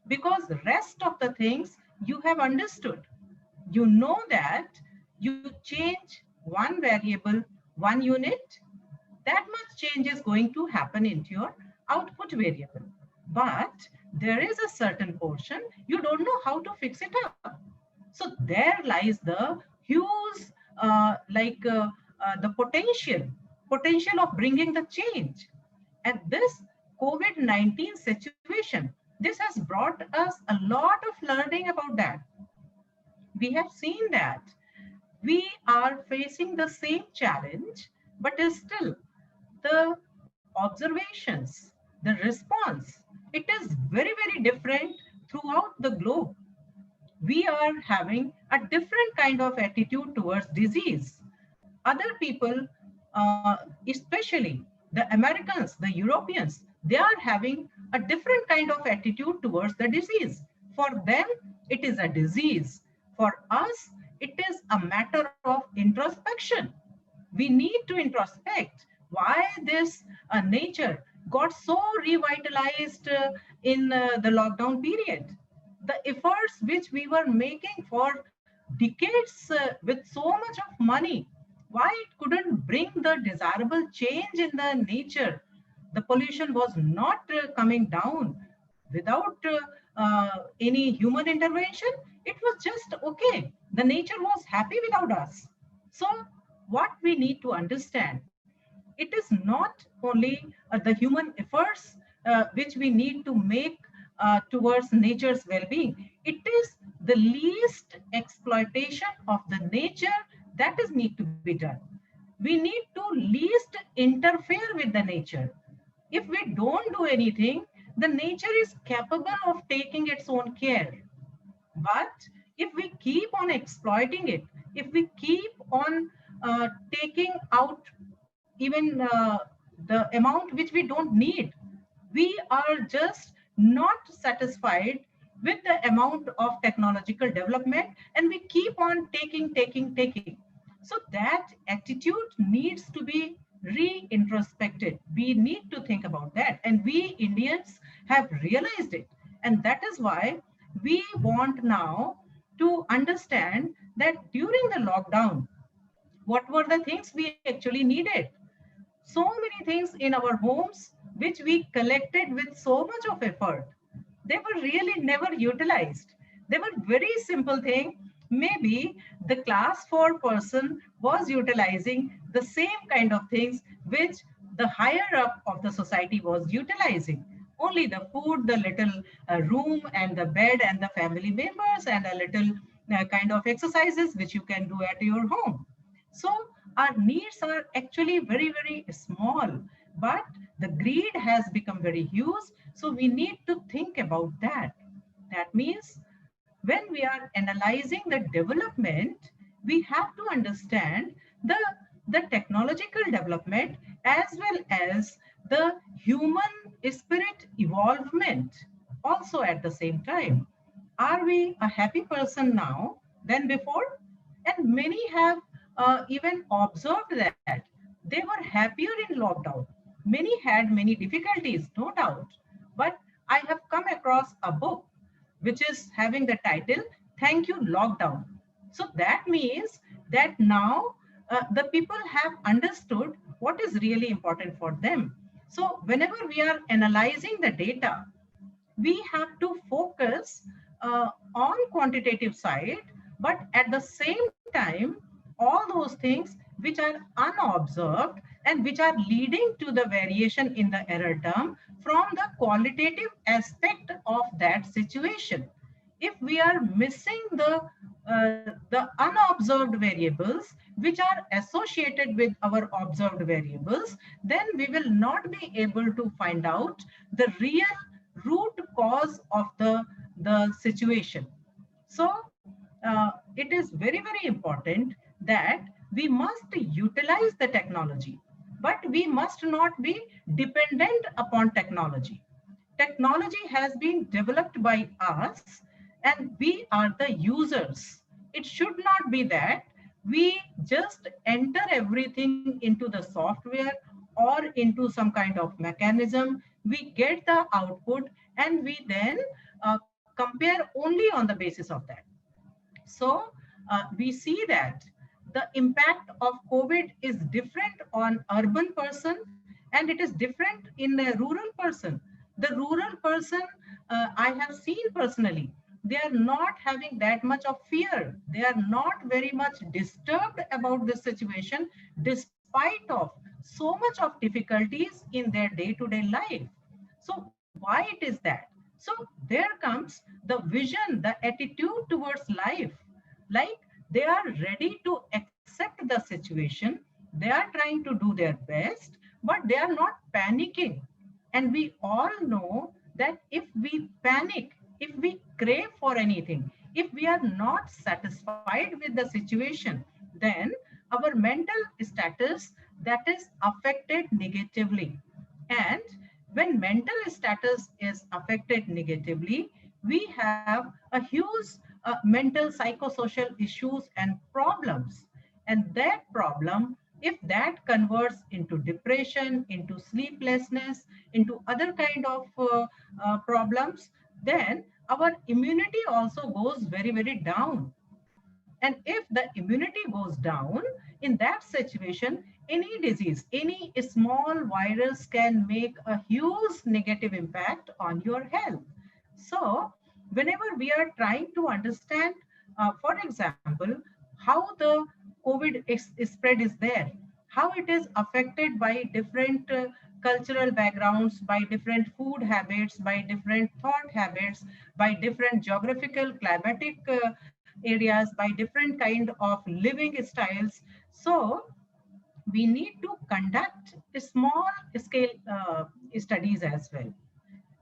Because the rest of the things you have understood. You know that you change one variable, one unit, that much change is going to happen into your output variable. But there is a certain portion you don't know how to fix it up. So there lies the huge, the potential of bringing the change. And this COVID-19 situation, this has brought us a lot of learning about that. We have seen that we are facing the same challenge, but still the observations, the response, it is very, very different throughout the globe. We are having a different kind of attitude towards disease. Other people, especially the Americans, the Europeans, they are having a different kind of attitude towards the disease. For them, it is a disease. For us, it is a matter of introspection. We need to introspect why this nature got so revitalized in the lockdown period. The efforts which we were making for decades with so much of money, why it couldn't bring the desirable change in the nature. The pollution was not coming down without any human intervention. It was just okay. The nature was happy without us. So what we need to understand, it is not only the human efforts which we need to make towards nature's well-being. It is the least exploitation of the nature that is need to be done. We need to least interfere with the nature. If we don't do anything, the nature is capable of taking its own care. But if we keep on exploiting it, if we keep on taking out even the amount which we don't need, we are just not satisfied with the amount of technological development, and we keep on taking. So that attitude needs to be re-introspected. We need to think about that, and we Indians have realized it. And that is why we want now to understand that during the lockdown, what were the things we actually needed? So many things in our homes which we collected with so much of effort, they were really never utilized. They were very simple thing. Maybe the class 4 person was utilizing the same kind of things which the higher up of the society was utilizing. Only the food, the little room and the bed and the family members and a little kind of exercises which you can do at your home. So our needs are actually very, very small, but the greed has become very huge. So we need to think about that. That means when we are analyzing the development, we have to understand the technological development as well as the human spirit evolvement also at the same time. Are we a happy person now than before? And many have even observed that they were happier in lockdown. Many had many difficulties, no doubt. But I have come across a book which is having the title, Thank You Lockdown. So that means that now the people have understood what is really important for them. So whenever we are analyzing the data, we have to focus on quantitative side, but at the same time, all those things which are unobserved and which are leading to the variation in the error term from the qualitative aspect of that situation. If we are missing the unobserved variables which are associated with our observed variables, then we will not be able to find out the real root cause of the situation. So it is very, very important that we must utilize the technology, but we must not be dependent upon technology. Technology has been developed by us and we are the users. It should not be that we just enter everything into the software or into some kind of mechanism. We get the output and we then compare only on the basis of that. So we see that the impact of COVID is different on urban person and it is different in a rural person. The rural person, I have seen personally, they are not having that much of fear. They are not very much disturbed about this situation despite of so much of difficulties in their day-to-day life. So why it is that? So there comes the vision, the attitude towards life. Like they are ready to accept the situation. They are trying to do their best, but they are not panicking. And we all know that if we panic, if we crave for anything, if we are not satisfied with the situation, then our mental status that is affected negatively. And when mental status is affected negatively, we have a huge mental psychosocial issues and problems. And that problem, if that converts into depression, into sleeplessness, into other kind of problems, then our immunity also goes very, very down. And if the immunity goes down, in that situation, any disease, any small virus can make a huge negative impact on your health. So, whenever we are trying to understand, for example, how the spread is there, how it is affected by different cultural backgrounds, by different food habits, by different thought habits, by different geographical, climatic areas, by different kind of living styles. So we need to conduct small scale studies as well.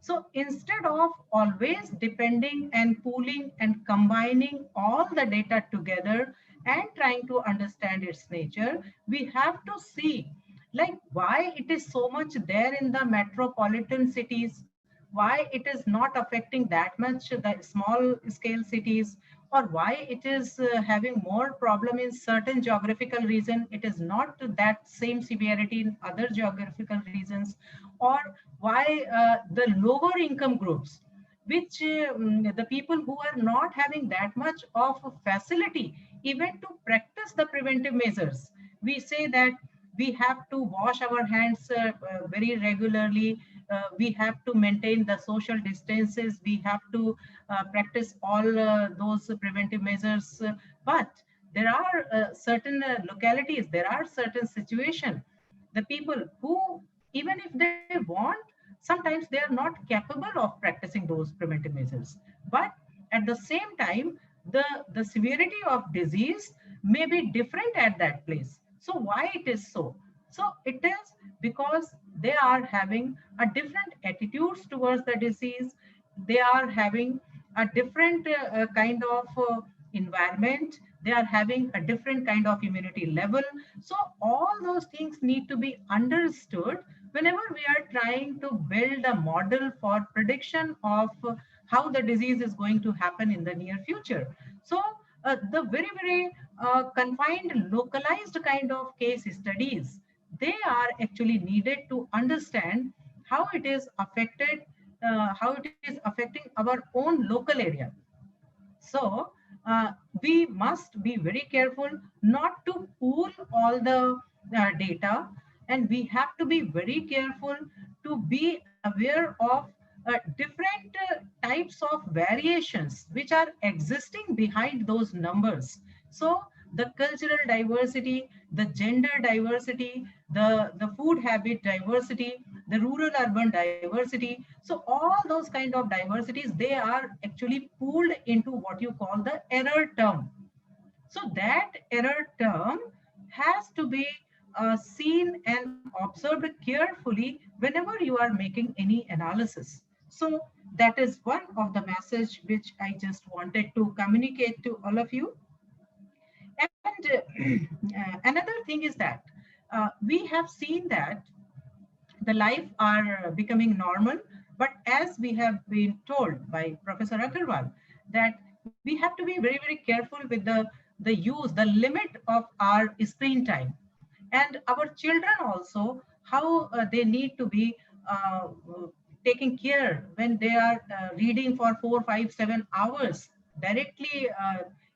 So instead of always depending and pooling and combining all the data together and trying to understand its nature, we have to see like why it is so much there in the metropolitan cities, why it is not affecting that much the small scale cities, or why it is having more problem in certain geographical region, it is not to that same severity in other geographical regions, or why the lower income groups, which the people who are not having that much of a facility even to practice the preventive measures. We say that we have to wash our hands very regularly, we have to maintain the social distances, we have to practice all those preventive measures, but there are certain localities, there are certain situations, the people who, even if they want, sometimes they are not capable of practicing those preventive measures. But at the same time, the severity of disease may be different at that place. So why it is so? So it is because they are having a different attitudes towards the disease. They are having a different kind of environment. They are having a different kind of immunity level. So all those things need to be understood whenever we are trying to build a model for prediction of how the disease is going to happen in the near future. So the very, very confined, localized kind of case studies, they are actually needed to understand how it is affected, how it is affecting our own local area. So we must be very careful not to pool all the data, and we have to be very careful to be aware of different types of variations which are existing behind those numbers. So the cultural diversity, the gender diversity, the food habit diversity, the rural urban diversity. So all those kind of diversities, they are actually pooled into what you call the error term. So that error term has to be seen and observed carefully whenever you are making any analysis. So that is one of the message which I just wanted to communicate to all of you. And another thing is that we have seen that the life are becoming normal, but as we have been told by Professor Agarwal, that we have to be very, very careful with the use, the limit of our screen time. And our children also, how they need to be taking care when they are reading for 4, 5, 7 hours directly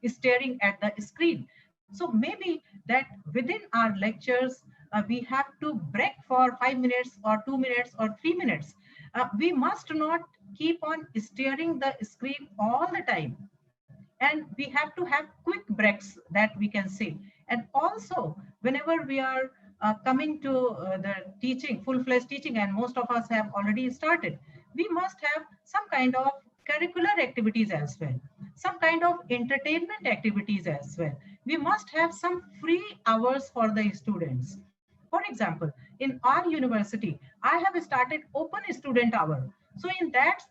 staring at the screen. So maybe that within our lectures, we have to break for 5 minutes or 2 minutes or 3 minutes. We must not keep on staring the screen all the time, and we have to have quick breaks that we can see. And also whenever we are coming to the teaching, full-fledged teaching, and most of us have already started, we must have some kind of curricular activities as well, some kind of entertainment activities as well. We must have some free hours for the students. For example, in our university, I have started open student hour. So in that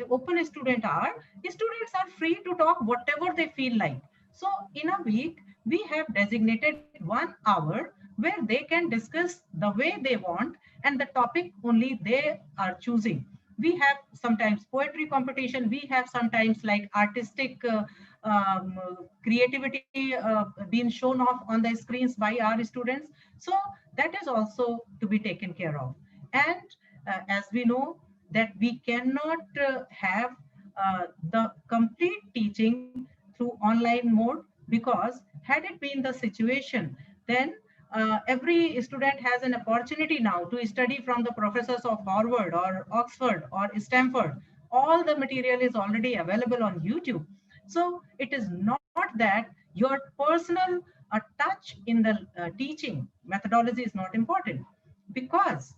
open student hour, students are free to talk whatever they feel like. So in a week, we have designated 1 hour where they can discuss the way they want and the topic only they are choosing. We have sometimes poetry competition. We have sometimes like artistic creativity being shown off on the screens by our students. So that is also to be taken care of. And as we know that we cannot have the complete teaching through online mode, because had it been the situation, then every student has an opportunity now to study from the professors of Harvard or Oxford or Stanford. All the material is already available on YouTube. So it is not that your personal touch in the teaching methodology is not important, because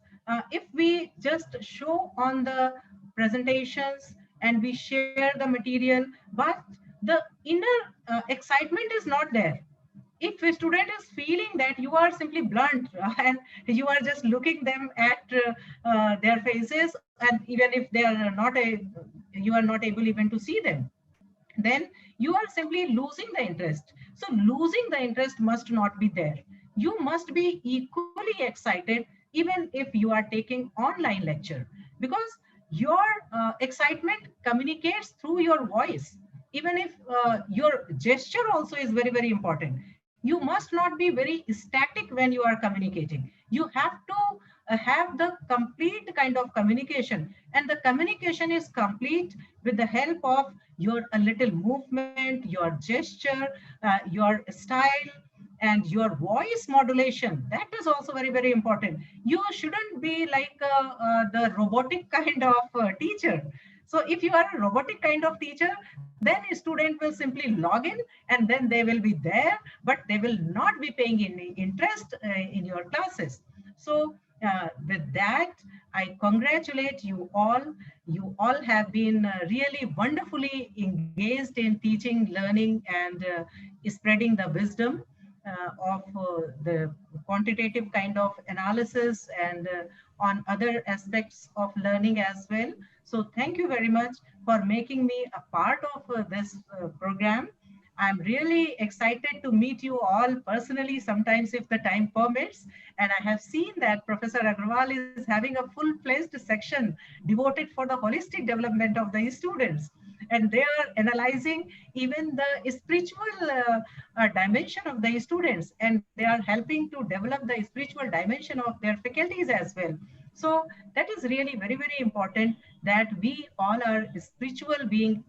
if we just show on the presentations and we share the material, but the inner excitement is not there. If a student is feeling that you are simply blunt and you are just looking them at their faces, and even if they are not you are not able even to see them, then you are simply losing the interest. So losing the interest must not be there. You must be equally excited even if you are taking online lecture, because your excitement communicates through your voice. Even if your gesture also is very, very important. You must not be very static when you are communicating. You have to have the complete kind of communication, and the communication is complete with the help of your a little movement, your gesture, your style, and your voice modulation. That is also very, very important. You shouldn't be like the robotic kind of teacher. So if you are a robotic kind of teacher, then a student will simply log in and then they will be there, but they will not be paying any interest in your classes. So with that, I congratulate you all. You all have been really wonderfully engaged in teaching, learning, and spreading the wisdom of the quantitative kind of analysis and on other aspects of learning as well. So thank you very much for making me a part of this program. I'm really excited to meet you all personally sometimes if the time permits. And I have seen that Professor Agrawal is having a full-fledged section devoted for the holistic development of the students. And they are analyzing even the spiritual dimension of the students, and they are helping to develop the spiritual dimension of their faculties as well. So that is really very, very important, that we all are spiritual being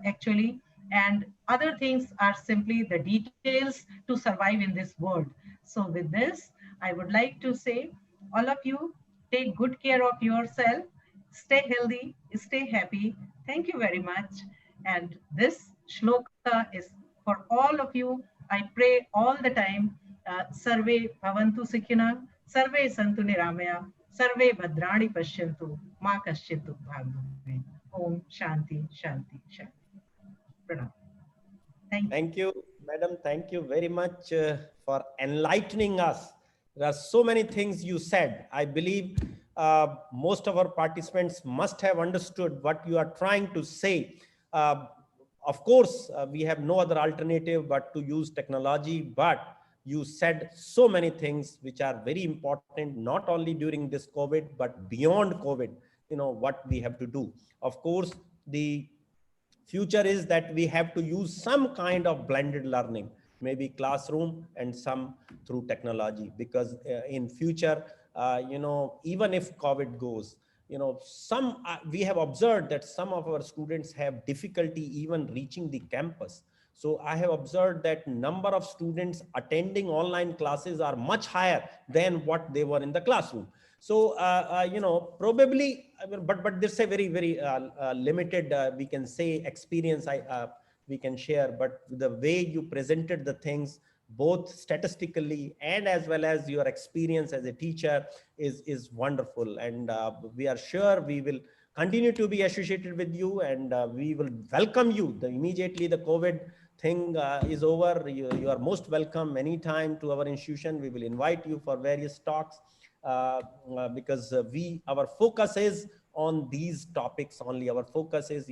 actually, and other things are simply the details to survive in this world. So with this, I would like to say, all of you, take good care of yourself, stay healthy, stay happy. Thank you very much. And this shloka is for all of you. I pray all the time, Sarve Bhavantu Sikhina, Sarve Santu Niramaya, Sarve Bhadrani Pashyantu, Ma Kaschyitu Bhagave. Om Shanti, Shanti, Shanti. Pranam. Thank you. Thank you, madam. Thank you very much for enlightening us. There are so many things you said. I believe most of our participants must have understood what you are trying to say. Of course, we have no other alternative but to use technology, but you said so many things which are very important, not only during this COVID, but beyond COVID, what we have to do. Of course, the future is that we have to use some kind of blended learning, maybe classroom and some through technology, because in future, even if COVID goes, we have observed that some of our students have difficulty even reaching the campus. So I have observed that number of students attending online classes are much higher than what they were in the classroom. So, probably, but there's a very limited, we can say, experience we can share. But the way you presented the things, both statistically and as well as your experience as a teacher, is wonderful. And we are sure we will continue to be associated with you, and we will welcome you immediately the COVID thing is over. You are most welcome anytime to our institution. We will invite you for various talks, because our focus is on these topics only. Our focus is,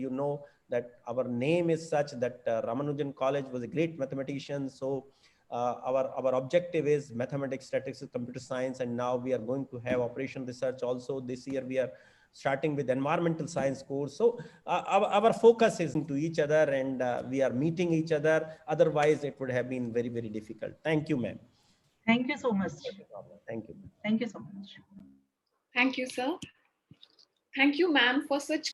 that our name is such that Ramanujan College was a great mathematician. So our objective is mathematics, statistics, computer science, and now we are going to have operation research also. This year we are starting with environmental science course. So our focus is to each other, and we are meeting each other. Otherwise, it would have been very difficult. Thank you, ma'am. Thank you so much. Thank you. Thank you so much. Thank you, sir. Thank you, ma'am, for such.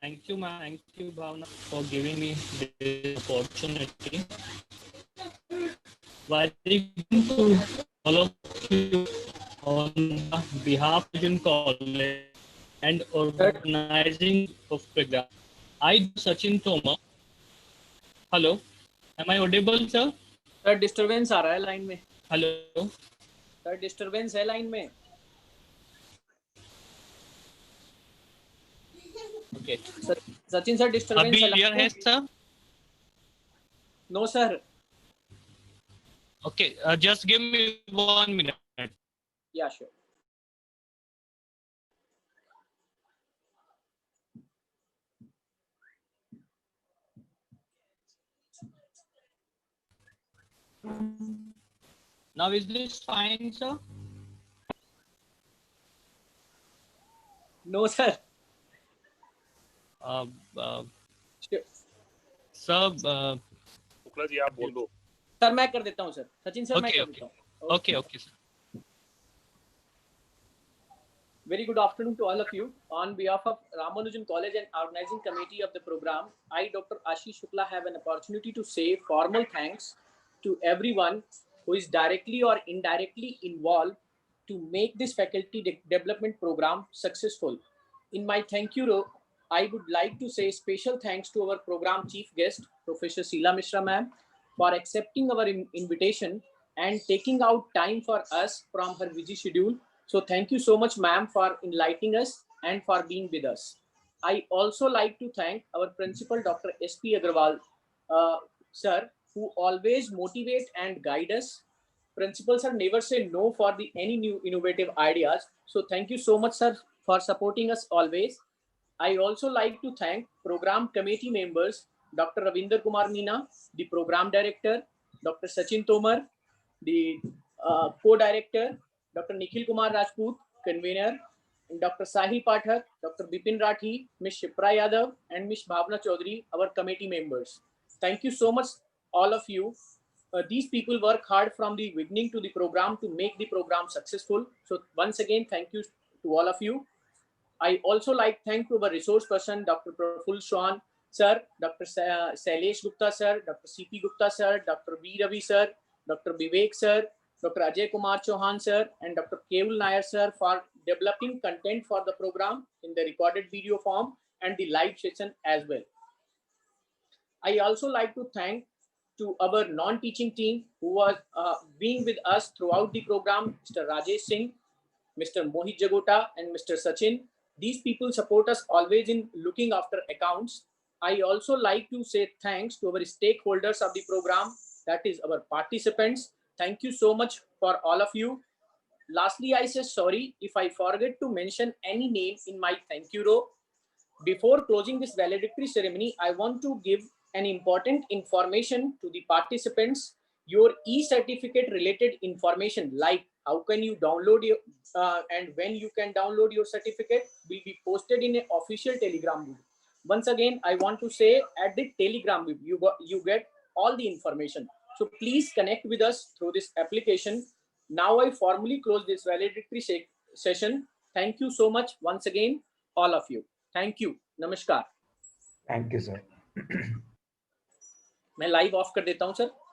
Thank you, ma'am. Thank you, Bhavna, for giving me this opportunity. Very good to all of you on behalf of Indian College and organizing of program. I, Sachin Toma. Hello, am I audible, sir? Sir disturbance आ रहा है line में. Hello. Sir disturbance है line में. Okay. Sachin sir disturbance अभी clear है sir? No sir. Okay, just give me 1 minute. Yeah, sure. Now is this fine, sir? No, sir. Sure. Sir, जी आप बोल दो. सर मैं कर देता हूँ सर. सचिन सर मैं okay, कर okay. देता हूँ. Okay, sir. Very good afternoon to all of you. On behalf of Ramanujan College and Organizing Committee of the program, I, Dr. Ashish Shukla, have an opportunity to say formal thanks to everyone who is directly or indirectly involved to make this faculty development program successful. In my thank you row, I would like to say special thanks to our program chief guest, Professor Sheila Mishra ma'am, for accepting our invitation and taking out time for us from her busy schedule. So thank you so much, ma'am, for enlightening us and for being with us. I also like to thank our principal, Dr. S.P. Agarwal, sir, who always motivate and guide us. Principals sir never say no for any new innovative ideas. So thank you so much, sir, for supporting us always. I also like to thank program committee members, Dr. Ravinder Kumar Meena, the program director, Dr. Sachin Tomar, the co-director, Dr. Nikhil Kumar Rajput, convener, and Dr. Sahil Pathak, Dr. Bipin Rathi, Ms. Shipra Yadav, and Ms. Bhavna Chaudhary, our committee members. Thank you so much, all of you. These people work hard from the beginning to the program to make the program successful. So once again, thank you to all of you. I also like thank to our resource person, Dr. Praful Swan, sir, Dr. Sailesh Gupta, sir, Dr. C.P. Gupta, sir, Dr. B. Ravi, sir, Dr. Vivek, sir, Dr. Ajay Kumar Chauhan, sir, and Dr. Kevul Nair, sir, for developing content for the program in the recorded video form and the live session as well. I also like to thank to our non-teaching team who was being with us throughout the program, Mr. Rajesh Singh, Mr. Mohit Jagota, and Mr. Sachin. These people support us always in looking after accounts. I also like to say thanks to our stakeholders of the program, that is our participants. Thank you so much for all of you. Lastly, I say sorry if I forget to mention any name in my thank you row. Before closing this valedictory ceremony, I want to give an important information to the participants. Your e-certificate related information, like how can you download your and when you can download your certificate, will be posted in an official Telegram group. Once again, I want to say at the Telegram group, you get all the information. So please connect with us through this application. Now I formally close this valedictory session. Thank you so much once again, all of you. Thank you, नमस्कार। Thank you sir. मैं live off कर देता हूं sir.